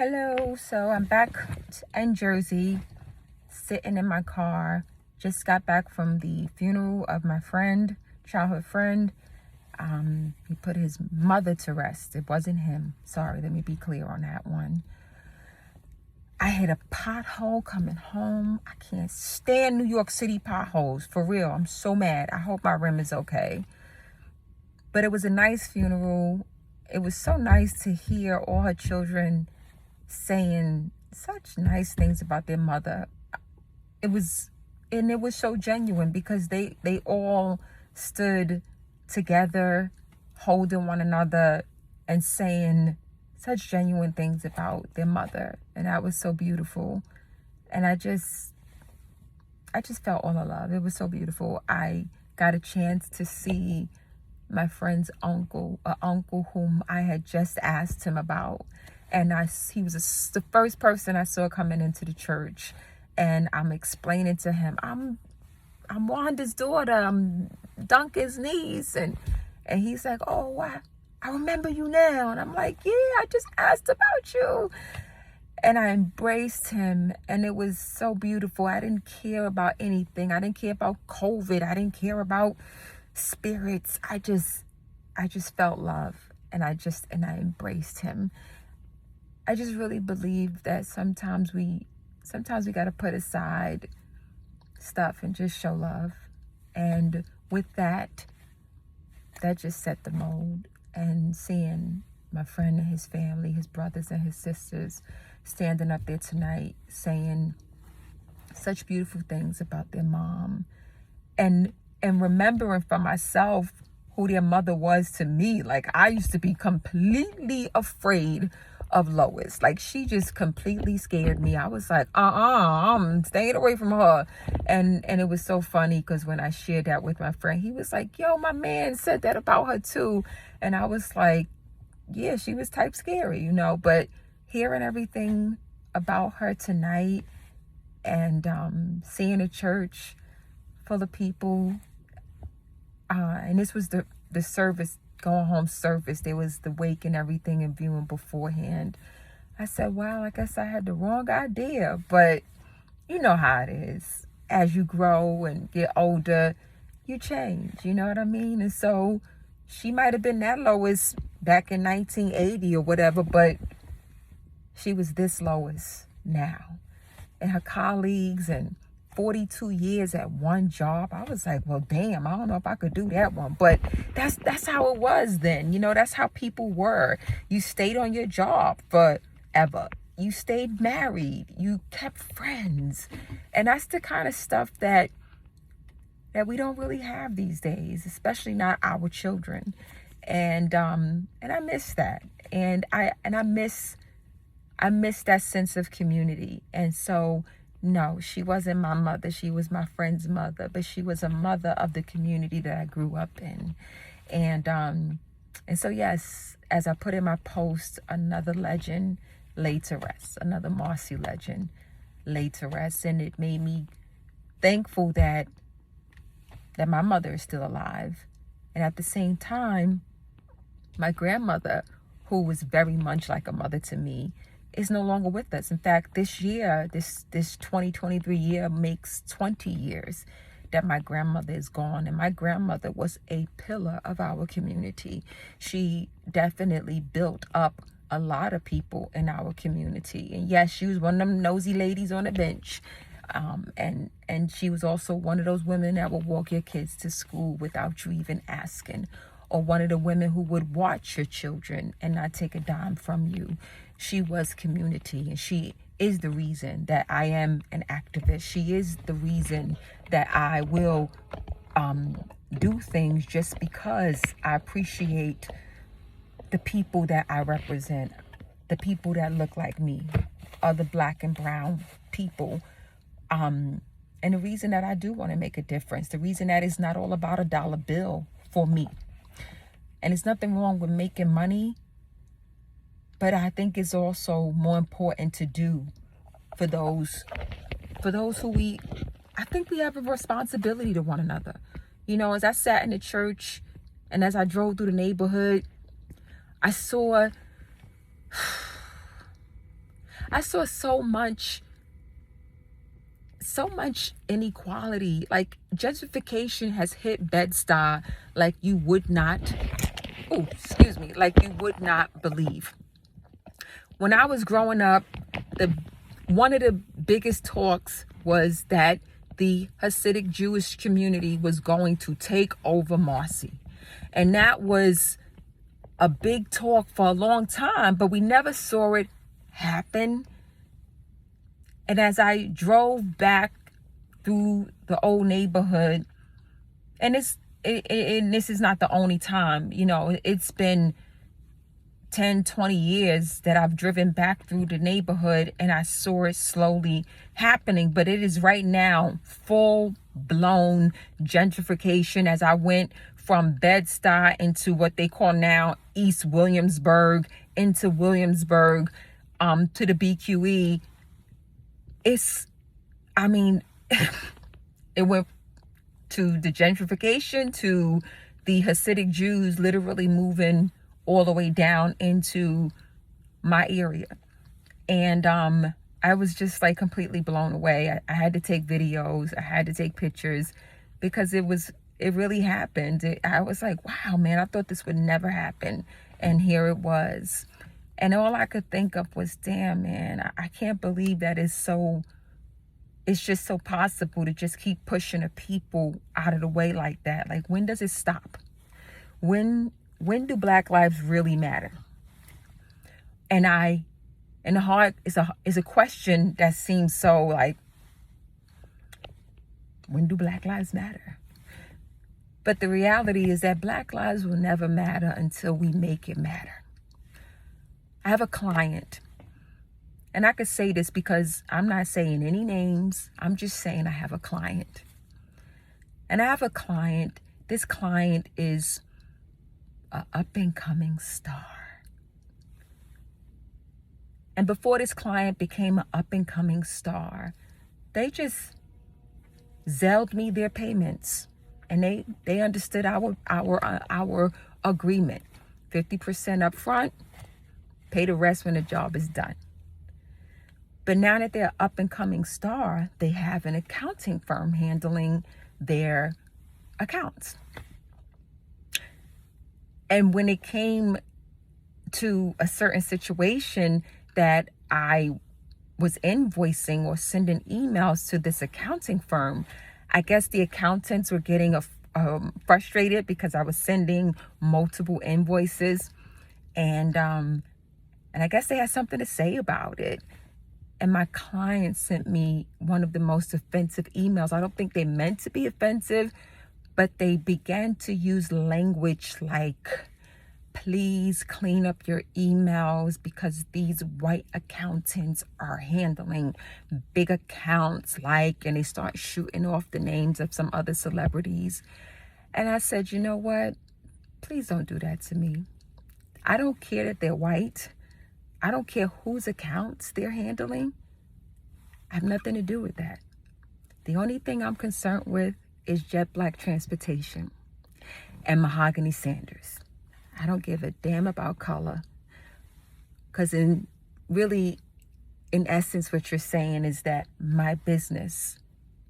Hello, so I'm back in Jersey, sitting in my car. Just got back from the funeral of my friend, childhood friend. He put his mother to rest. It wasn't him. Sorry, let me be clear on that one. I hit a pothole coming home. I can't stand New York City potholes, for real. I'm so mad. I hope my rim is okay. But it was a nice funeral. It was so nice to hear all her children saying such nice things about their mother. It was so genuine because they all stood together, holding one another and saying such genuine things about their mother. And that was so beautiful. And I just felt all the love. It was so beautiful. I got a chance to see my friend's uncle, an uncle whom I had just asked him about. And he was the first person I saw coming into the church. And I'm explaining to him, I'm Wanda's daughter. I'm Duncan's niece. And he's like, oh, I remember you now. And I'm like, yeah, I just asked about you. And I embraced him. And it was so beautiful. I didn't care about anything. I didn't care about COVID. I didn't care about spirits. I just felt love. And I embraced him. I just really believe that sometimes we got to put aside stuff and just show love. And with that just set the mold. And seeing my friend and his family, his brothers and his sisters standing up there tonight saying such beautiful things about their mom, and remembering for myself who their mother was to me. Like, I used to be completely afraid of Lois. Like, she just completely scared me. I was like, I'm staying away from her. And it was so funny because when I shared that with my friend, he was like, yo, my man said that about her too. And I was like, yeah, she was type scary, but hearing everything about her tonight and seeing a church full of people, and this was the service, going home service. There was the wake and everything and viewing beforehand. I said, wow, I guess I had the wrong idea. But you know how it is. As you grow and get older, you change. You know what I mean? And so she might have been that Lois back in 1980 or whatever, but she was this Lois now. And her colleagues and 42 years at one job. I was like, well, damn, I don't know if I could do that one. But that's how it was then. That's how people were. You stayed on your job forever. You stayed married. You kept friends. And that's the kind of stuff that we don't really have these days, especially not our children. And I miss that. And I miss that sense of community. And so, no, she wasn't my mother. She was my friend's mother, but she was a mother of the community that I grew up in. And so, yes, as I put in my post, another legend laid to rest, another Marcy legend laid to rest. And it made me thankful that my mother is still alive. And at the same time, my grandmother, who was very much like a mother to me, is no longer with us. In fact, this year, this 2023 year makes 20 years that my grandmother is gone. And my grandmother was a pillar of our community. She definitely built up a lot of people in our community. And yes, she was one of them nosy ladies on the bench. And she was also one of those women that would walk your kids to school without you even asking, or one of the women who would watch your children and not take a dime from you. She was community, and she is the reason that I am an activist. She is the reason that I will do things just because I appreciate the people that I represent, the people that look like me, other Black and brown people. And the reason that I do want to make a difference, the reason that it's not all about a dollar bill for me. And there's nothing wrong with making money, but I think it's also more important to do for those who I think we have a responsibility to one another. As I sat in the church and as I drove through the neighborhood, I saw I saw so much inequality. Like, gentrification has hit Bed-Stuy like you would not, like you would not believe. When I was growing up, one of the biggest talks was that the Hasidic Jewish community was going to take over Marcy. And that was a big talk for a long time, but we never saw it happen. And as I drove back through the old neighborhood, and this is not the only time, it's been 10, 20 years that I've driven back through the neighborhood and I saw it slowly happening, but it is right now full-blown gentrification. As I went from Bed-Stuy into what they call now East Williamsburg, into Williamsburg, to the BQE, it went to the gentrification, to the Hasidic Jews literally moving all the way down into my area. And I was just like completely blown away. I had to take videos, I had to take pictures, because it really happened. I was like, wow, man, I thought this would never happen. And here it was. And all I could think of was, damn, man, I can't believe that it's just so possible to just keep pushing the people out of the way like that. Like, when does it stop? When do Black lives really matter? And in the heart is a question that seems so like, when do Black lives matter? But the reality is that Black lives will never matter until we make it matter. I have a client, and I could say this because I'm not saying any names. I'm just saying I have a client. And I have a client. This client is an up-and-coming star. And before this client became an up-and-coming star, they just Zelled me their payments. And they understood our agreement. 50% up front, pay the rest when the job is done. But now that they're up and coming star, they have an accounting firm handling their accounts. And when it came to a certain situation that I was invoicing or sending emails to this accounting firm, I guess the accountants were getting frustrated because I was sending multiple invoices, and I guess they had something to say about it. And my client sent me one of the most offensive emails. I don't think they meant to be offensive, but they began to use language like, please clean up your emails because these white accountants are handling big accounts, and they start shooting off the names of some other celebrities. And I said, you know what? Please don't do that to me. I don't care that they're white. I don't care whose accounts they're handling. I have nothing to do with that. The only thing I'm concerned with is Jet Black Transportation and Mahogany Sanders. I don't give a damn about color. Because in essence, what you're saying is that my business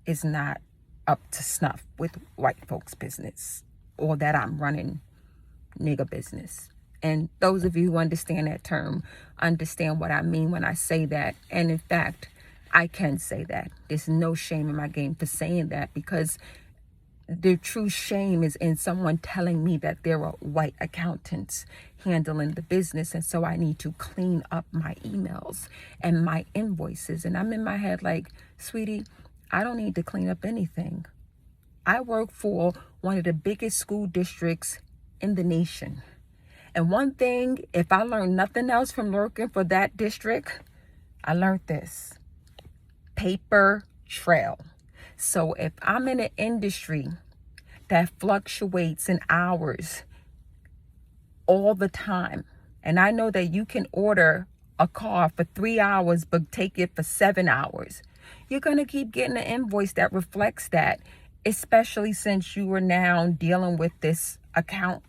is not up to snuff with white folks' business, or that I'm running nigger business. And those of you who understand that term understand what I mean when I say that. And in fact, I can say that. There's no shame in my game for saying that, because the true shame is in someone telling me that there are white accountants handling the business. And so I need to clean up my emails and my invoices. And I'm in my head like, sweetie, I don't need to clean up anything. I work for one of the biggest school districts in the nation. And one thing, if I learned nothing else from working for that district, I learned this: paper trail. So if I'm in an industry that fluctuates in hours all the time, and I know that you can order a car for 3 hours but take it for 7 hours, you're going to keep getting an invoice that reflects that, especially since you are now dealing with this accountant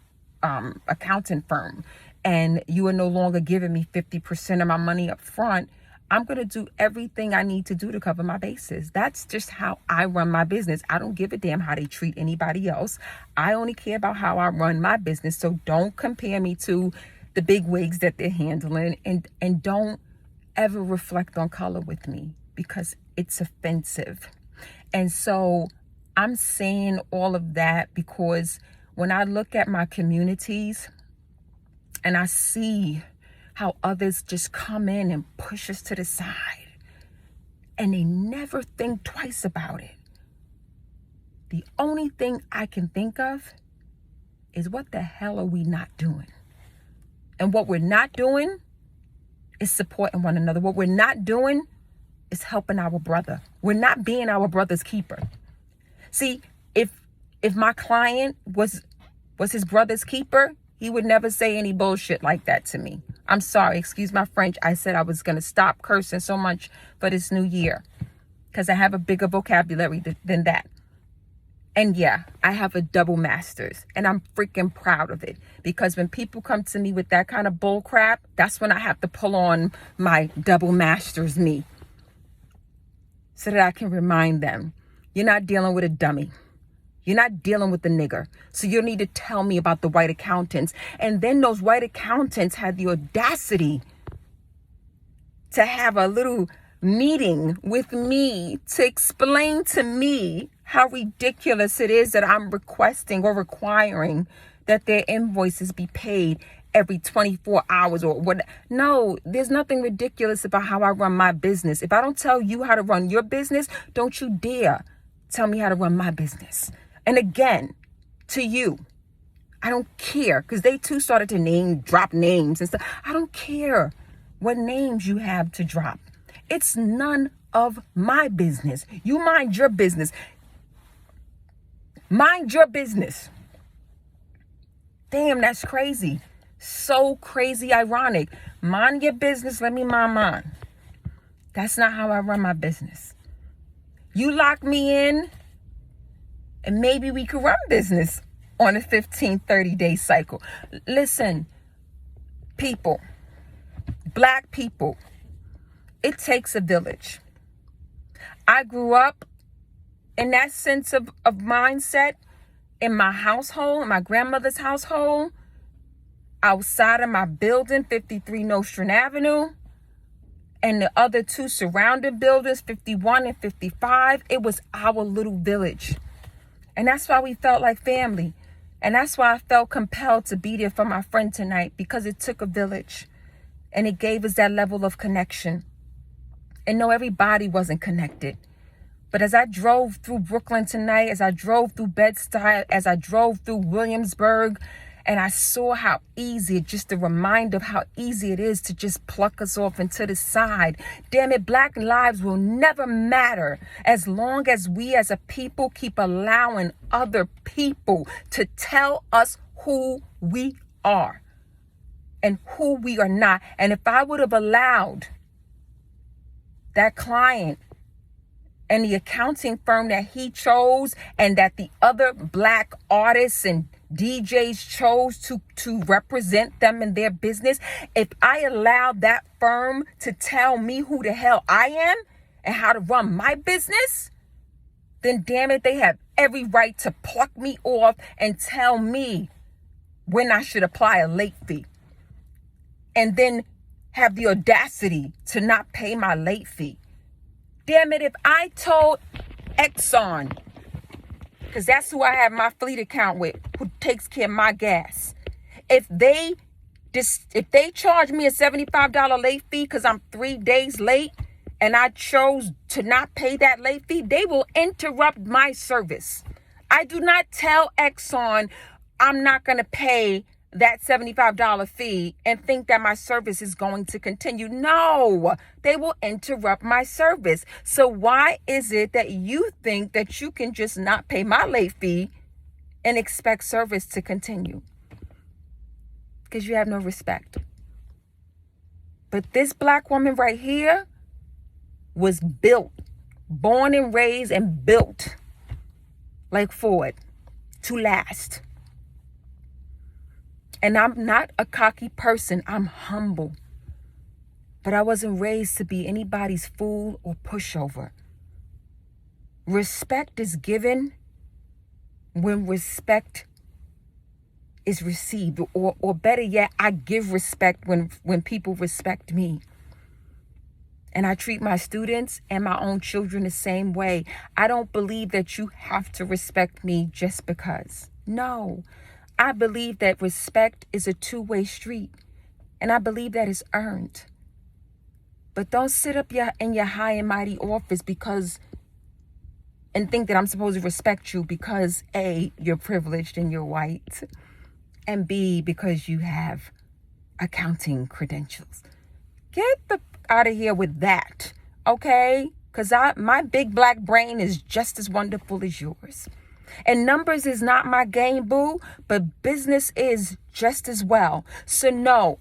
firm, and you are no longer giving me 50% of my money up front. I'm going to do everything I need to do to cover my bases. That's just how I run my business. I don't give a damn how they treat anybody else. I only care about how I run my business. So don't compare me to the big wigs that they're handling, and don't ever reflect on color with me, because it's offensive. And so I'm saying all of that because when I look at my communities and I see how others just come in and push us to the side and they never think twice about it, the only thing I can think of is, what the hell are we not doing? And what we're not doing is supporting one another. What we're not doing is helping our brother. We're not being our brother's keeper. See, if my client was his brother's keeper, he would never say any bullshit like that to me. I'm sorry, excuse my French. I said I was going to stop cursing so much for this new year because I have a bigger vocabulary than that. And yeah, I have a double master's, and I'm freaking proud of it, because when people come to me with that kind of bull crap, that's when I have to pull on my double master's me, so that I can remind them, you're not dealing with a dummy. You're not dealing with the nigger. So you need to tell me about the white accountants. And then those white accountants had the audacity to have a little meeting with me to explain to me how ridiculous it is that I'm requesting or requiring that their invoices be paid every 24 hours or what. No, there's nothing ridiculous about how I run my business. If I don't tell you how to run your business, don't you dare tell me how to run my business. And again, to you, I don't care, because they too started to drop names and stuff. I don't care what names you have to drop. It's none of my business. You mind your business. Mind your business. Damn, that's crazy. So crazy ironic. Mind your business, let me mind mine. That's not how I run my business. You lock me in, and maybe we could run business on a 15, 30-day cycle. Listen, people, Black people, it takes a village. I grew up in that sense of mindset in my household, in my grandmother's household, outside of my building, 53 Nostrand Avenue, and the other two surrounding buildings, 51 and 55. It was our little village. And that's why we felt like family. And that's why I felt compelled to be there for my friend tonight, because it took a village. And it gave us that level of connection. And no, everybody wasn't connected. But as I drove through Brooklyn tonight, as I drove through Bed-Stuy, as I drove through Williamsburg, and I saw how easy, just a reminder of how easy it is to just pluck us off into the side. Damn it, Black lives will never matter as long as we as a people keep allowing other people to tell us who we are and who we are not. And if I would have allowed that client and the accounting firm that he chose, and that the other Black artists and DJs chose to represent them in their business, if I allowed that firm to tell me who the hell I am and how to run my business, then damn it, they have every right to pluck me off and tell me when I should apply a late fee, and then have the audacity to not pay my late fee. Damn it, if I told Exxon, because that's who I have my fleet account with, who takes care of my gas, if they charge me a $75 late fee because I'm 3 days late and I chose to not pay that late fee, they will interrupt my service. I do not tell Exxon I'm not going to pay that $75 fee and think that my service is going to continue. No, they will interrupt my service. So why is it that you think that you can just not pay my late fee and expect service to continue? Because you have no respect. But this Black woman right here was built, born and raised and built like Ford to last. And I'm not a cocky person. I'm humble. But I wasn't raised to be anybody's fool or pushover. Respect is given when respect is received, or better yet, I give respect when people respect me. And I treat my students and my own children the same way. I don't believe that you have to respect me just because. No, I believe that respect is a two-way street, and I believe that it's earned. But don't sit up in your high and mighty office and think that I'm supposed to respect you because A, you're privileged and you're white, and B, because you have accounting credentials. Get out of here with that, okay? Because my big black brain is just as wonderful as yours. And numbers is not my game, boo, but business is just as well. So no,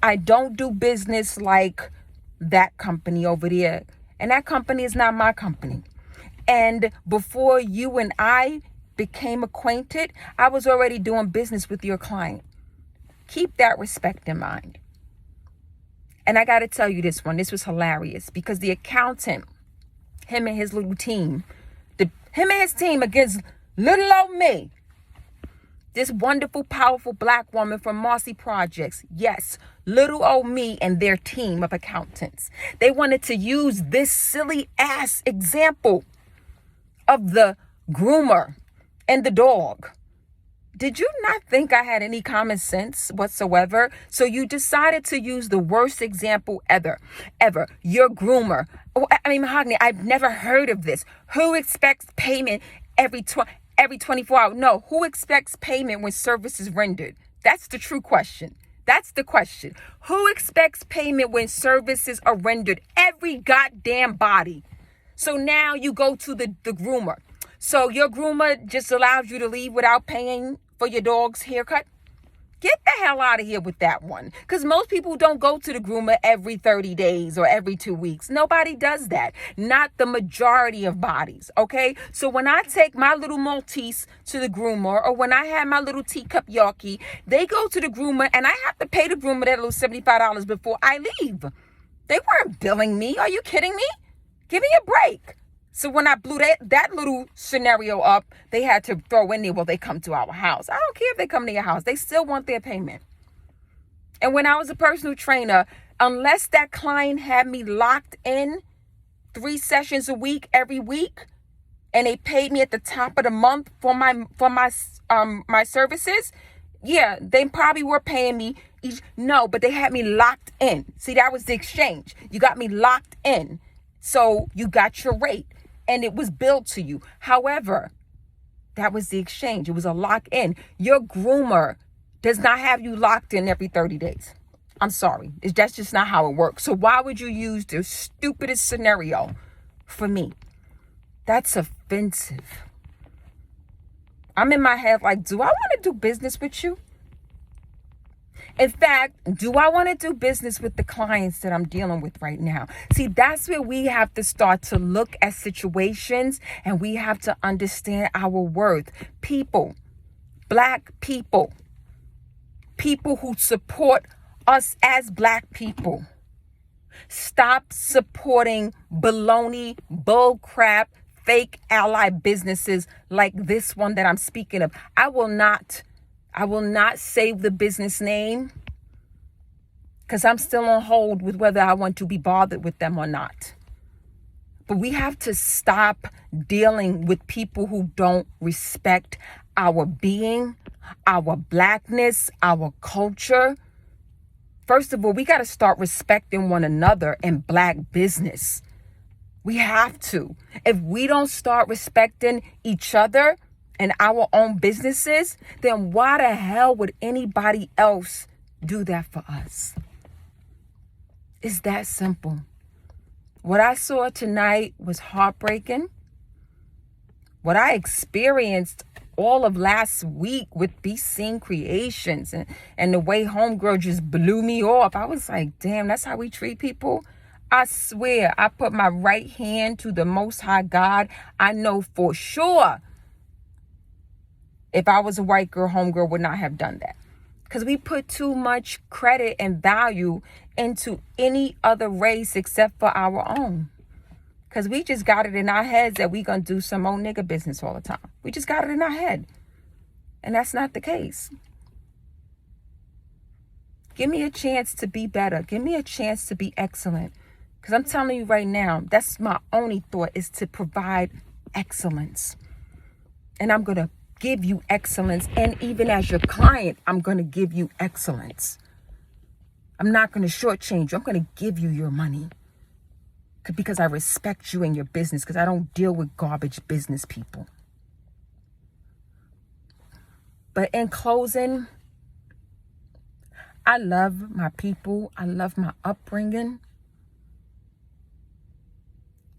I don't do business like that company over there. And that company is not my company. And before you and I became acquainted, I was already doing business with your client. Keep that respect in mind. And I got to tell you this one. This was hilarious because the accountant, him and his little team, him and his team against little old me, this wonderful, powerful black woman from Marcy Projects. Yes, little old me and their team of accountants. They wanted to use this silly ass example of the groomer and the dog. Did you not think I had any common sense whatsoever? So you decided to use the worst example ever. Your groomer. Mahogany, I've never heard of this. Who expects payment every 24 hours? No, who expects payment when service is rendered? That's the true question. That's the question. Who expects payment when services are rendered? Every goddamn body. So now you go to the groomer. So your groomer just allows you to leave without paying for your dog's haircut? Get the hell out of here with that one. Because most people don't go to the groomer every 30 days or every 2 weeks. Nobody does that. Not the majority of bodies, okay? So when I take my little Maltese to the groomer, or when I have my little teacup Yorkie, they go to the groomer and I have to pay the groomer that little $75 before I leave. They weren't billing me. Are you kidding me? Give me a break. So when I blew that little scenario up, they had to throw in there, well, they come to our house. I don't care if they come to your house. They still want their payment. And when I was a personal trainer, unless that client had me locked in 3 sessions a week, every week, and they paid me at the top of the month for my services, yeah, they probably were paying me each. No, but they had me locked in. See, that was the exchange. You got me locked in. So you got your rate. And it was billed to you. However, that was the exchange. It was a lock-in. Your groomer does not have you locked in every 30 days. I'm sorry. That's just not how it works. So why would you use the stupidest scenario for me? That's offensive. I'm in my head like, do I want to do business with you? In fact, do I want to do business with the clients that I'm dealing with right now? See, that's where we have to start to look at situations, and we have to understand our worth. People, black people, people who support us as black people. Stop supporting baloney, bullcrap, fake ally businesses like this one that I'm speaking of. I will not save the business name because I'm still on hold with whether I want to be bothered with them or not. But we have to stop dealing with people who don't respect our being, our blackness, our culture. First of all, we got to start respecting one another in black business. We have to. If we don't start respecting each other and our own businesses, then why the hell would anybody else do that for us? It's that simple. What I saw tonight was heartbreaking. What I experienced all of last week with Be Seen Creations and the way Homegirl just blew me off. I was like, damn, that's how we treat people? I swear, I put my right hand to the Most High God. I know for sure if I was a white girl, Homegirl would not have done that. Because we put too much credit and value into any other race except for our own. Because we just got it in our heads that we going to do some old nigga business all the time. We just got it in our head. And that's not the case. Give me a chance to be better. Give me a chance to be excellent. Because I'm telling you right now, that's my only thought, is to provide excellence. And I'm going to give you excellence. And even as your client, I'm going to give you excellence. I'm not going to shortchange you. I'm going to give you your money. Because I respect you and your business. Because I don't deal with garbage business people. But in closing, I love my people. I love my upbringing.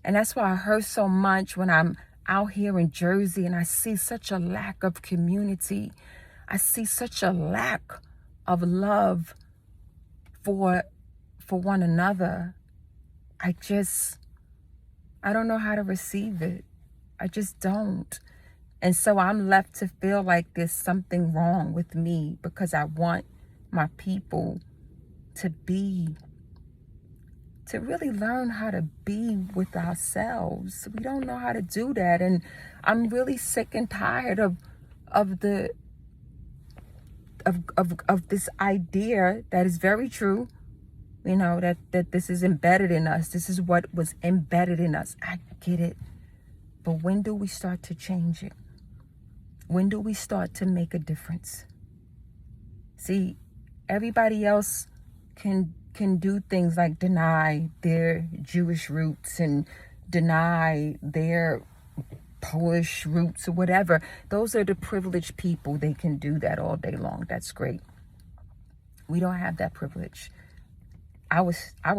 And that's why I hurt so much when I'm out here in Jersey and I see such a lack of community. I see such a lack of love for one another. I don't know how to receive it. I just don't. And so I'm left to feel like there's something wrong with me because I want my people to really learn how to be with ourselves. We don't know how to do that. And I'm really sick and tired of this idea that is very true, you know, that this is embedded in us. This is what was embedded in us. I get it. But when do we start to change it? When do we start to make a difference? See, everybody else can do things like deny their Jewish roots and deny their Polish roots or whatever. Those are the privileged people. They can do that all day long. That's great. We don't have that privilege. Our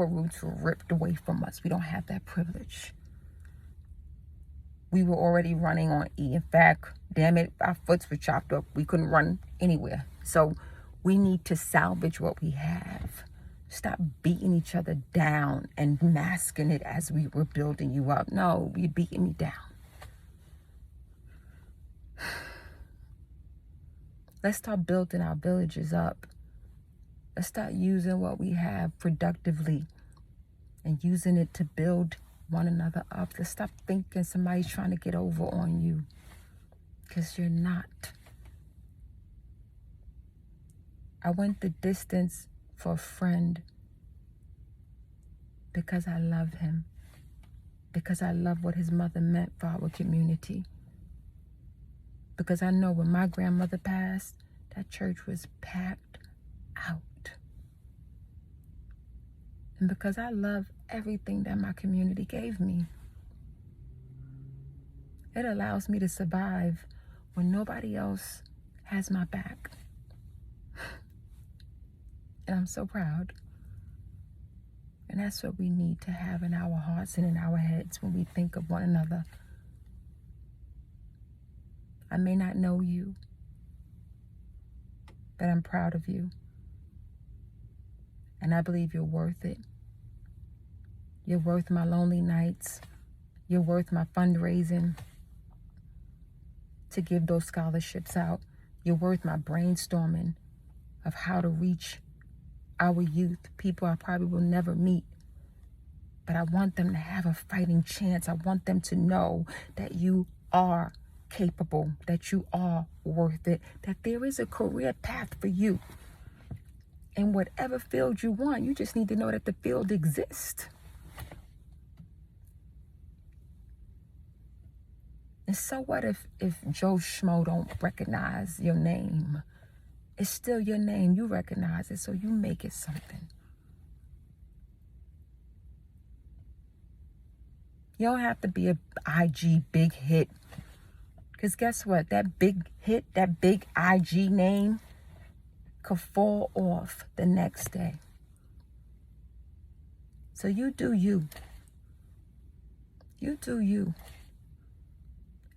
roots were ripped away from us. We don't have that privilege. We were already running on E. In fact, damn it, our foots were chopped up. We couldn't run anywhere. So we need to salvage what we have. Stop beating each other down and masking it as we were building you up. No, you're beating me down. Let's start building our villages up. Let's start using what we have productively and using it to build one another up. Let's stop thinking somebody's trying to get over on you, because you're not. I went the distance for a friend because I love him, because I love what his mother meant for our community, because I know when my grandmother passed, that church was packed out. And because I love everything that my community gave me, it allows me to survive when nobody else has my back. And I'm so proud. And that's what we need to have in our hearts and in our heads when we think of one another. I may not know you, but I'm proud of you. And I believe you're worth it. You're worth my lonely nights. You're worth my fundraising to give those scholarships out. You're worth my brainstorming of how to reach our youth, people I probably will never meet. But I want them to have a fighting chance. I want them to know that you are capable, that you are worth it, that there is a career path for you. In whatever field you want, you just need to know that the field exists. And so what if Joe Schmo don't recognize your name? It's still your name. You recognize it, so you make it something. You don't have to be a IG big hit. Because guess what? That big hit, that big IG name could fall off the next day. So you do you. You do you.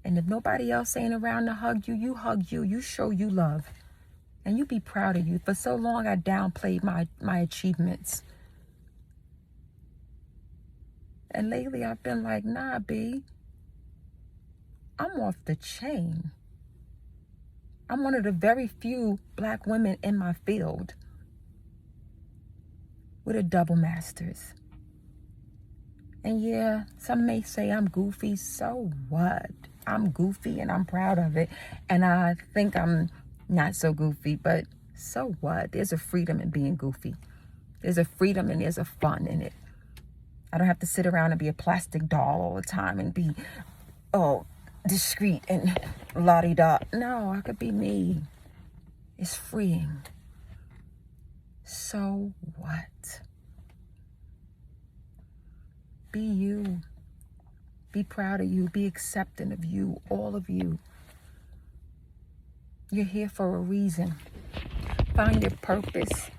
And if nobody else ain't around to hug you, you hug you. You show you love. And you be proud of you. For so long, I downplayed my achievements. And lately, I've been like, nah, B, I'm off the chain. I'm one of the very few black women in my field with a double master's. And yeah, some may say I'm goofy. So what? I'm goofy and I'm proud of it. And I think I'm not so goofy, but so what? There's a freedom in being goofy. There's a freedom and there's a fun in it. I don't have to sit around and be a plastic doll all the time and be, discreet and la-di-da. No, I could be me. It's freeing. So what? Be you. Be proud of you. Be accepting of you. All of you. You're here for a reason. Find your purpose.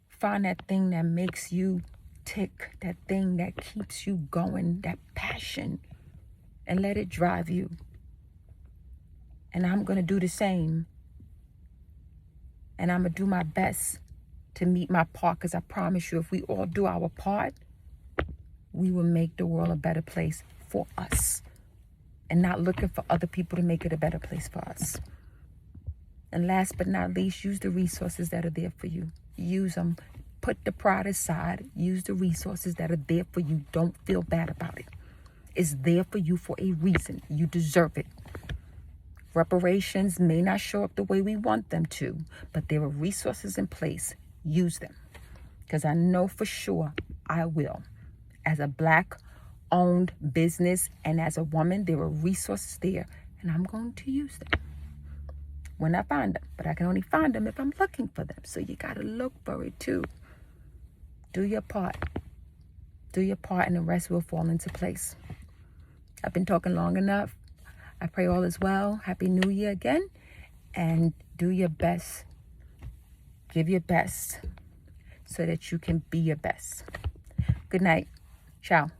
Find that thing that makes you tick. That thing that keeps you going. That passion. And let it drive you. And I'm going to do the same. And I'm going to do my best to meet my part. Because I promise you, if we all do our part, we will make the world a better place for us. And not looking for other people to make it a better place for us. And last but not least, use the resources that are there for you. Use them. Put the pride aside. Use the resources that are there for you. Don't feel bad about it. It's there for you for a reason. You deserve it. Reparations may not show up the way we want them to, but there are resources in place. Use them. Because I know for sure I will. As a black-owned business and as a woman, there are resources there, and I'm going to use them when I find them. But I can only find them if I'm looking for them. So you got to look for it too. Do your part. Do your part, and the rest will fall into place. I've been talking long enough. I pray all is well. Happy New Year again. And do your best. Give your best so that you can be your best. Good night. Ciao.